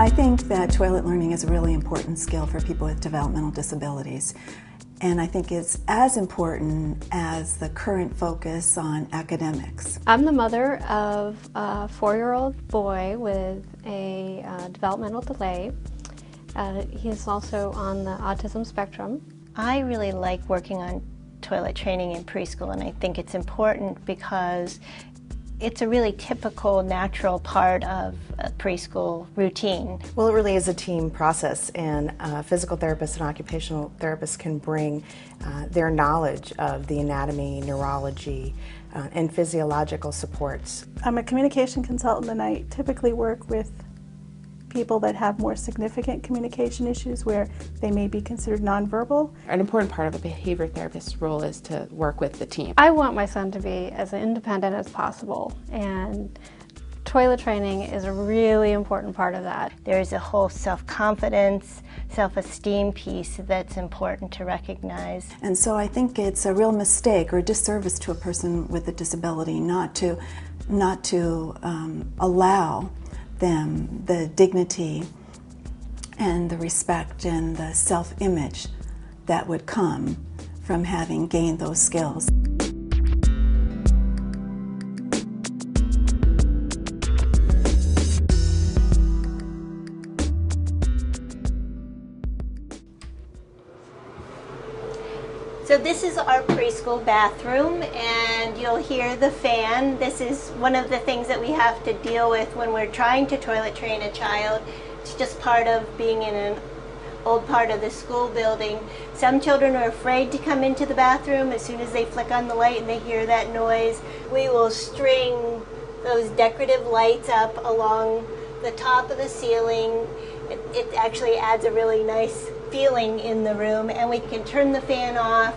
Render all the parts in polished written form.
I think that toilet learning is a really important skill for people with developmental disabilities. And I think it's as important as the current focus on academics. I'm the mother of a 4-year-old boy with a developmental delay. He is also on the autism spectrum. I really like working on toilet training in preschool, and I think it's important because it's a really typical, natural part of a preschool routine. Well, it really is a team process, and physical therapists and occupational therapists can bring their knowledge of the anatomy, neurology, and physiological supports. I'm a communication consultant, and I typically work with people that have more significant communication issues where they may be considered nonverbal. An important part of a behavior therapist's role is to work with the team. I want my son to be as independent as possible, and toilet training is a really important part of that. There's a whole self-confidence, self-esteem piece that's important to recognize. And so I think it's a real mistake or a disservice to a person with a disability not to allow them the dignity and the respect and the self-image that would come from having gained those skills. So this is our preschool bathroom, and you'll hear the fan. This is one of the things that we have to deal with when we're trying to toilet train a child. It's just part of being in an old part of the school building. Some children are afraid to come into the bathroom as soon as they flick on the light and they hear that noise. We will string those decorative lights up along the top of the ceiling. It actually adds a really nice feeling in the room, and we can turn the fan off.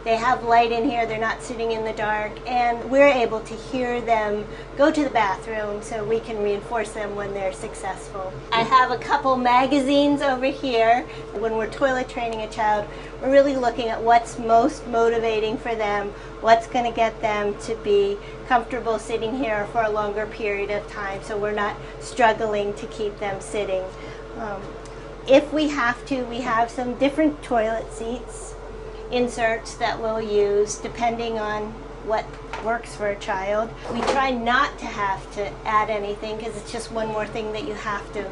They have light in here, they're not sitting in the dark, and we're able to hear them go to the bathroom so we can reinforce them when they're successful. I have a couple magazines over here. When we're toilet training a child, we're really looking at what's most motivating for them, what's going to get them to be comfortable sitting here for a longer period of time so we're not struggling to keep them sitting. If we have to, we have some different toilet seats, inserts that we'll use depending on what works for a child. We try not to have to add anything because it's just one more thing that you have to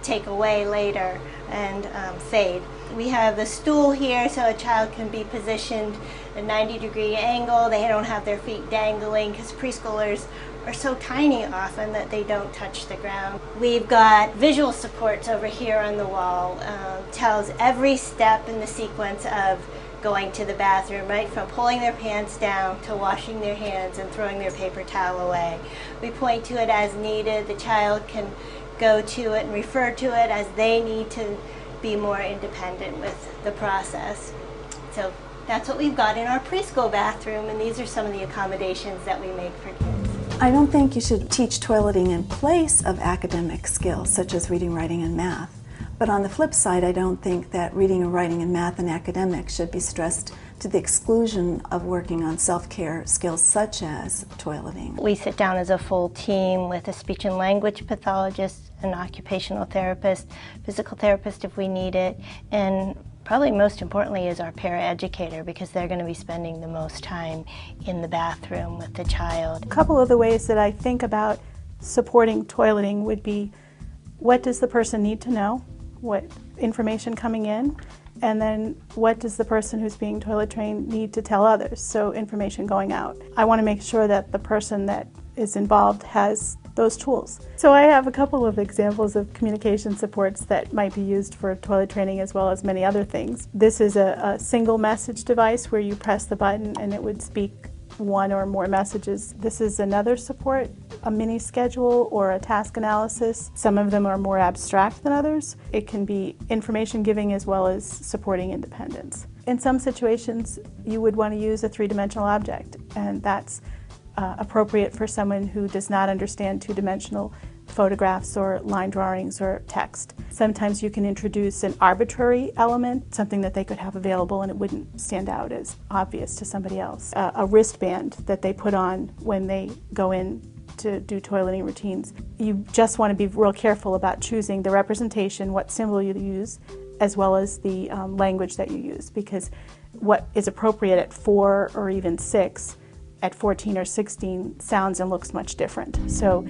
take away later and fade. We have the stool here so a child can be positioned at a 90-degree angle. They don't have their feet dangling because preschoolers are so tiny often that they don't touch the ground. We've got visual supports over here on the wall. Tells every step in the sequence of going to the bathroom, right from pulling their pants down to washing their hands and throwing their paper towel away. We point to it as needed. The child can go to it and refer to it as they need to be more independent with the process. So that's what we've got in our preschool bathroom, and these are some of the accommodations that we make for kids. I don't think you should teach toileting in place of academic skills such as reading, writing, and math. But on the flip side, I don't think that reading and writing and math and academics should be stressed to the exclusion of working on self-care skills such as toileting. We sit down as a full team with a speech and language pathologist, an occupational therapist, physical therapist if we need it, and probably most importantly is our paraeducator, because they're going to be spending the most time in the bathroom with the child. A couple of the ways that I think about supporting toileting would be, what does the person need to know? What information coming in? And then what does the person who's being toilet trained need to tell others? So information going out. I want to make sure that the person that is involved has those tools. So I have a couple of examples of communication supports that might be used for toilet training as well as many other things. This is a single message device where you press the button and it would speak one or more messages. This is another support, a mini schedule or a task analysis. Some of them are more abstract than others. It can be information giving as well as supporting independence. In some situations, you would want to use a three-dimensional object, and that's appropriate for someone who does not understand two-dimensional photographs or line drawings or text. Sometimes you can introduce an arbitrary element, something that they could have available and it wouldn't stand out as obvious to somebody else. A wristband that they put on when they go in to do toileting routines. You just want to be real careful about choosing the representation, what symbol you use, as well as the language that you use, because what is appropriate at 4 or even 6 at 14 or 16 sounds and looks much different. So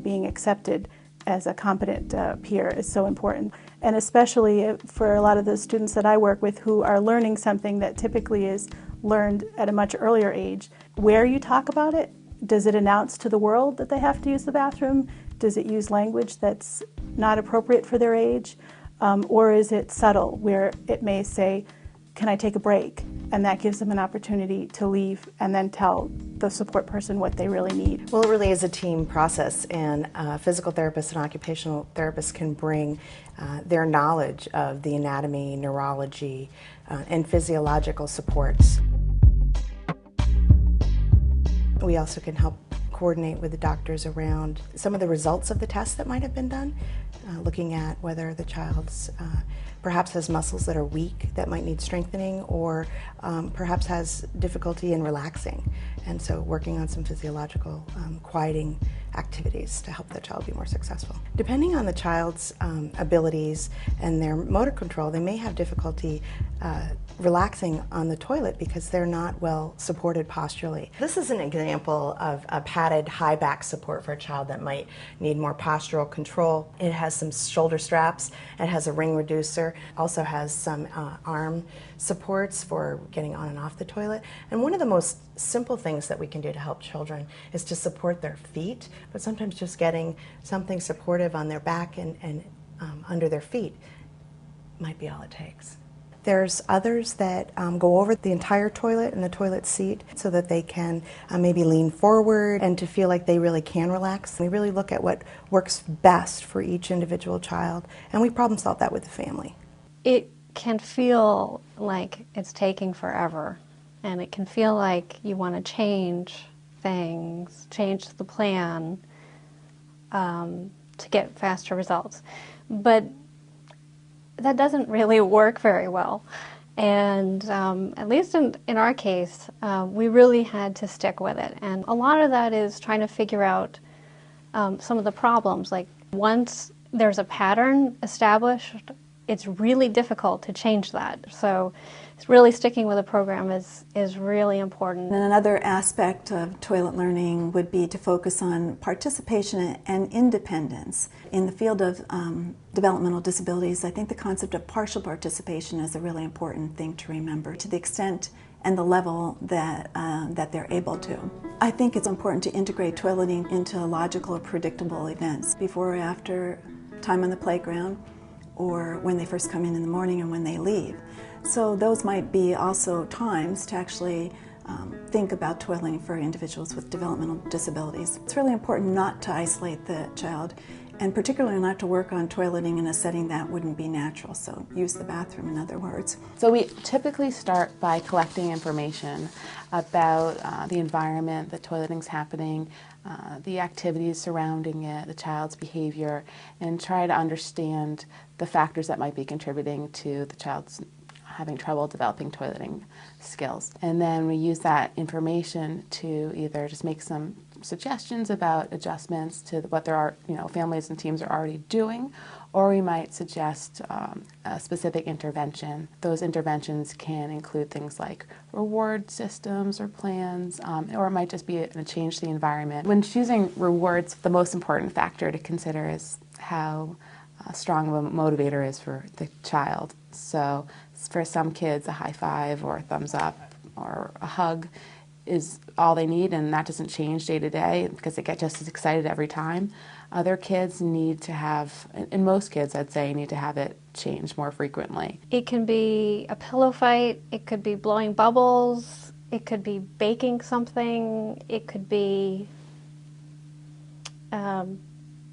being accepted as a competent peer is so important. And especially for a lot of the students that I work with who are learning something that typically is learned at a much earlier age, where you talk about it, does it announce to the world that they have to use the bathroom? Does it use language that's not appropriate for their age? Or is it subtle, where it may say, can I take a break? And that gives them an opportunity to leave and then tell the support person what they really need. Well, it really is a team process, and physical therapists and occupational therapists can bring their knowledge of the anatomy, neurology, and physiological supports. We also can help coordinate with the doctors around some of the results of the tests that might have been done, looking at whether the child's perhaps has muscles that are weak that might need strengthening, or perhaps has difficulty in relaxing. And so working on some physiological quieting activities to help the child be more successful. Depending on the child's abilities and their motor control, they may have difficulty relaxing on the toilet because they're not well supported posturally. This is an example of a padded high back support for a child that might need more postural control. It has some shoulder straps, it has a ring reducer, also has some arm supports for getting on and off the toilet. And one of the most simple things that we can do to help children is to support their feet, but sometimes just getting something supportive on their back and under their feet might be all it takes. There's others that go over the entire toilet and the toilet seat so that they can maybe lean forward and to feel like they really can relax. We really look at what works best for each individual child, and we problem solve that with the family. It can feel like it's taking forever, and it can feel like you want to change things, change the plan to get faster results. But that doesn't really work very well. And at least in our case, we really had to stick with it. And a lot of that is trying to figure out some of the problems. Like once there's a pattern established, it's really difficult to change that. So really sticking with a program is really important. And another aspect of toilet learning would be to focus on participation and independence. In the field of developmental disabilities, I think the concept of partial participation is a really important thing to remember, to the extent and the level that they're able to. I think it's important to integrate toileting into logical or predictable events before or after time on the playground, or when they first come in the morning and when they leave. So those might be also times to actually think about toileting for individuals with developmental disabilities. It's really important not to isolate the child, and particularly not to work on toileting in a setting that wouldn't be natural, so use the bathroom in other words. So we typically start by collecting information about the environment that toileting's happening, the activities surrounding it, the child's behavior, and try to understand the factors that might be contributing to the child's having trouble developing toileting skills. And then we use that information to either just make some suggestions about adjustments to what there are, families and teams are already doing, or we might suggest a specific intervention. Those interventions can include things like reward systems or plans, or it might just be a change to the environment. When choosing rewards, the most important factor to consider is how strong of a motivator is for the child. So for some kids, a high five or a thumbs up or a hug is all they need, and that doesn't change day to day because they get just as excited every time. Other kids need to have, and most kids I'd say, need to have it change more frequently. It can be a pillow fight, it could be blowing bubbles, it could be baking something, it could be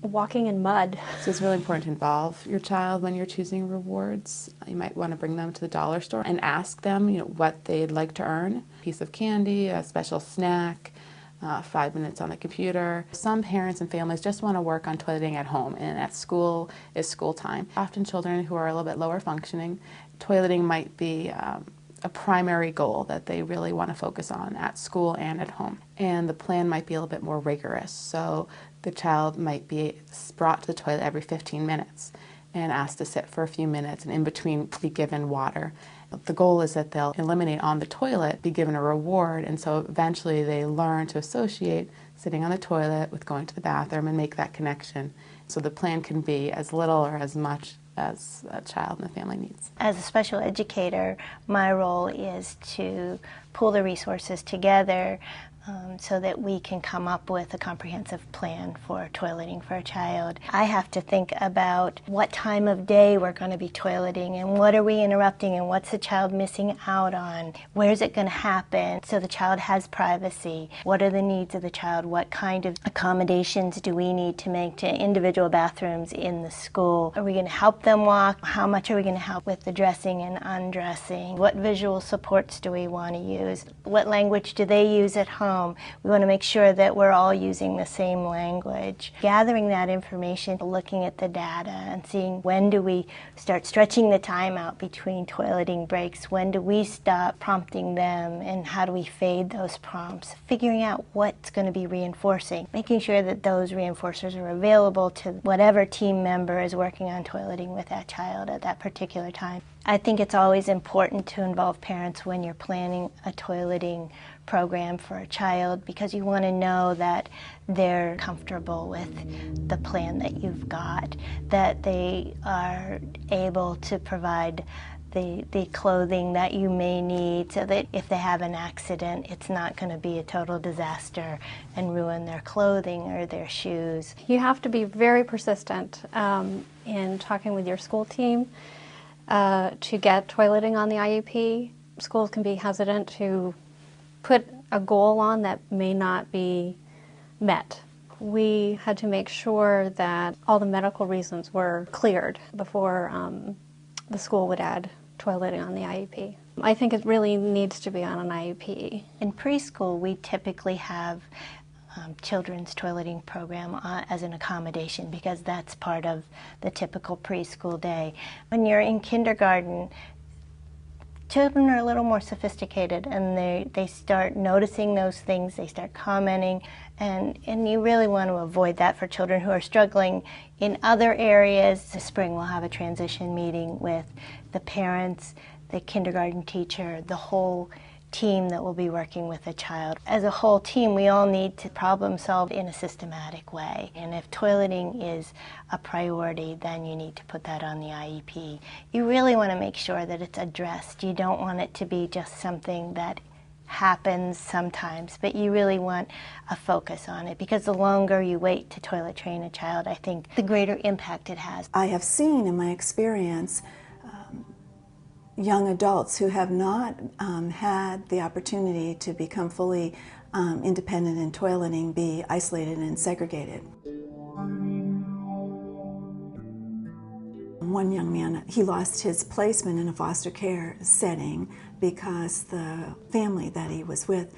walking in mud. So it's really important to involve your child when you're choosing rewards. You might want to bring them to the dollar store and ask them, what they'd like to earn. A piece of candy, a special snack, 5 minutes on the computer. Some parents and families just want to work on toileting at home, and at school is school time. Often children who are a little bit lower functioning, toileting might be a primary goal that they really want to focus on at school and at home. And the plan might be a little bit more rigorous. So the child might be brought to the toilet every 15 minutes and asked to sit for a few minutes, and in between be given water. The goal is that they'll eliminate on the toilet, be given a reward, and so eventually they learn to associate sitting on the toilet with going to the bathroom and make that connection. So the plan can be as little or as much as a child and the family needs. As a special educator, my role is to pull the resources together so that we can come up with a comprehensive plan for toileting for a child. I have to think about what time of day we're going to be toileting and what are we interrupting and what's the child missing out on. Where's it going to happen so the child has privacy? What are the needs of the child? What kind of accommodations do we need to make to individual bathrooms in the school? Are we going to help them walk? How much are we going to help with the dressing and undressing? What visual supports do we want to use? What language do they use at home? We want to make sure that we're all using the same language. Gathering that information, looking at the data and seeing when do we start stretching the time out between toileting breaks, when do we stop prompting them, and how do we fade those prompts. Figuring out what's going to be reinforcing, making sure that those reinforcers are available to whatever team member is working on toileting with that child at that particular time. I think it's always important to involve parents when you're planning a toileting program for a child, because you want to know that they're comfortable with the plan that you've got, that they are able to provide the clothing that you may need, so that if they have an accident, it's not going to be a total disaster and ruin their clothing or their shoes. You have to be very persistent in talking with your school team to get toileting on the IEP. Schools can be hesitant to put a goal on that may not be met. We had to make sure that all the medical reasons were cleared before the school would add toileting on the IEP. I think it really needs to be on an IEP. In preschool, we typically have children's toileting program as an accommodation, because that's part of the typical preschool day. When you're in kindergarten, children are a little more sophisticated, and they start noticing those things, they start commenting, and you really want to avoid that for children who are struggling in other areas. This spring we'll have a transition meeting with the parents, the kindergarten teacher, the whole team that will be working with a child. As a whole team, we all need to problem solve in a systematic way. And if toileting is a priority, then you need to put that on the IEP. You really want to make sure that it's addressed. You don't want it to be just something that happens sometimes, but you really want a focus on it, because the longer you wait to toilet train a child, I think the greater impact it has. I have seen in my experience young adults who have not had the opportunity to become fully independent in toileting be isolated and segregated. One young man, he lost his placement in a foster care setting because the family that he was with